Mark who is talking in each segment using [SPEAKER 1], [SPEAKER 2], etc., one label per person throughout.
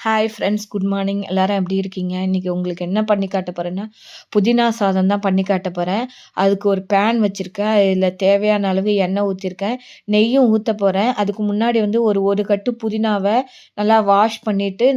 [SPEAKER 1] Hi friends, good morning. எல்லாரும் எப்படி இருக்கீங்க? இன்னைக்கு உங்களுக்கு என்ன பண்ணி காட்ட போறேன்னா, புதினா சாதம் தான் பண்ணி காட்ட போறேன். அதுக்கு ஒரு பேன் வச்சிருக்கேன். அதில தேவையான அளவு எண்ணெய் ஊத்திருக்கேன். நெய்யும் ஊத்த போறேன். அதுக்கு முன்னாடி வந்து ஒரு கட்டு புதினாவ நல்லா வாஷ் பண்ணிட்டு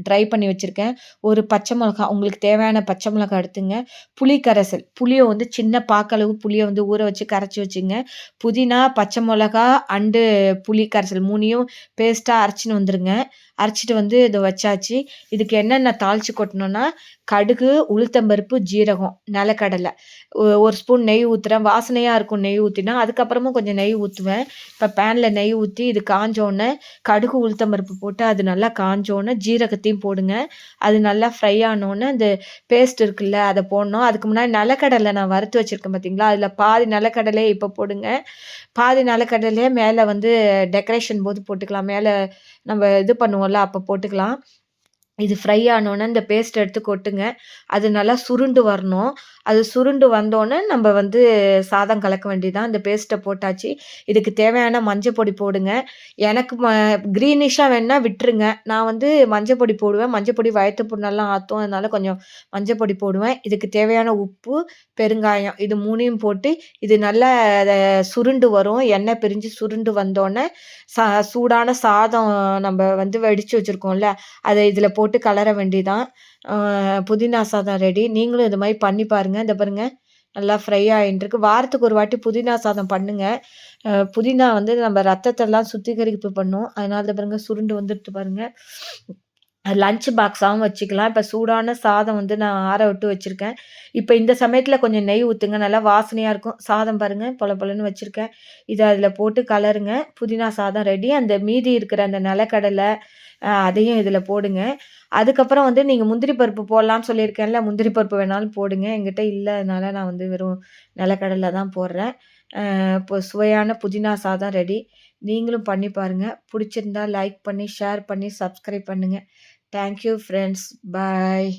[SPEAKER 1] ட்ரை பண்ணி வச்சிருக்கேன். ஒரு பச்சை மிளகா, உங்களுக்கு தேவையான பச்சை மிளகா எடுத்துங்க. புளி கரைசல், புளிய வந்து சின்ன பாக்களவு புளிய வந்து ஊற வச்சு கரைச்சு வச்சுங்க. புதினா, பச்சை மிளகா அண்டு புளி கரைசல் 3யும் பேஸ்ட்டா அரைச்சுன்னு வந்துருங்க. அரைச்சிட்டு வந்து இத வச்சாச்சு. இதுக்கு என்னென்ன தாளிச்சு கொட்டணும்னா, கடுகு, உளுத்தம்பருப்பு, ஜீரகம், நிலக்கடலை. 1 ஸ்பூன் நெய் ஊத்துறேன். வாசனையா இருக்கும் நெய் ஊத்தினா. அதுக்கப்புறமும் கொஞ்சம் நெய் ஊத்துவேன். இப்ப பேன்ல நெய் ஊத்தி இது காஞ்சோனே, கடுகு, உளுத்தம்பருப்பு போட்டு அது நல்லா காஞ்சோனே, ஜீரகத்தையும் போடுங்க. அது நல்லா ஃப்ரை ஆனோனே, இந்த பேஸ்ட் இருக்குல்ல அத போடணும். அதுக்கு முன்னாடி நிலக்கடலை நான் வறுத்து வச்சிருக்கேன் பார்த்தீங்களா, அதில பாதி நிலக்கடலைய இப்ப போடுங்க. பாதி நிலக்கடலைய மேல வந்து டெக்கரேஷன் போது போட்டுக்கலாம். மேல நம்ம இது பண்ணுவோம்ல, அப்ப போட்டுக்கலாம். இது ஃப்ரை ஆனோனே இந்த பேஸ்ட் எடுத்து கொட்டுங்க. அது நல்லா சுருண்டு வரணும். அது சுருண்டு வந்தோனே நம்ப வந்து சாதம் கலக்க வேண்டியதுதான். இந்த பேஸ்ட்ட போட்டாச்சு. இதுக்கு தேவையான மஞ்சள் பொடி போடுங்க. எனக்கு கிரீனிஷா வேணுனா விட்டுருங்க. நான் வந்து மஞ்சள் பொடி போடுவேன். மஞ்சள் பொடி வயித்து புண்ணெல்லாம் ஆத்தும். அதனால கொஞ்சம் மஞ்சள் பொடி போடுவேன். இதுக்கு தேவையான உப்பு, பெருங்காயம் இது 3யும் போட்டு இது நல்லா அத சுருண்டு வரும். எண்ணெய் பிரிஞ்சு சுருண்டு வந்தோனே, சூடான சாதம் நம்ப வந்து வடிச்சு வச்சிருக்கோம்ல, அத இதில போட்டு கலர வேண்டியதான். புதினா சாதம் ரெடி. நீங்களும் இது மாரி பண்ணி பாருங்க. இத பாருங்க, நல்லா ஃப்ரை ஆயின்ட்டுருக்கு. வாரத்துக்கு ஒரு வாட்டி புதினா சாதம் பண்ணுங்க. புதினா வந்து நம்ம ரத்தத்தெல்லாம் சுத்திகரிப்பு பண்ணும். அதனால இத பாருங்க சுருண்டு வந்துடுத்து பாருங்க. லஞ்ச் பாக்ஸாவும் வச்சுக்கலாம். இப்ப சூடான சாதம் வந்து நான் ஆற விட்டு வச்சிருக்கேன். இப்ப இந்த சமயத்தில கொஞ்சம் நெய் ஊத்துங்க. நல்லா வாசனையா இருக்கும். சாதம் பாருங்க பொல பொலன்னு வச்சிருக்கேன். இத அதில போட்டு கலருங்க. புதினா சாதம் ரெடி. அந்த மீதி இருக்கிற அந்த நிலக்கடலை அதையும் இதில போடுங்க. அதுக்கப்புறம் வந்து நீங்க முந்திரி பருப்பு போடலான்னு சொல்லியிருக்கேன்ல, முந்திரி பருப்பு வேணாலும் போடுங்க. என்கிட்ட இல்ல. அதனால நான் வந்து வெறும் நிலக்கடலை தான் போடுறேன். இப்போ சுவையான புதினா சாதம் ரெடி. நீங்களும் பண்ணி பாருங்க. புடிச்சிருந்தா லைக் பண்ணி, ஷேர் பண்ணி, சப்ஸ்கிரைப் பண்ணுங்க. Thank you friends. பாய்.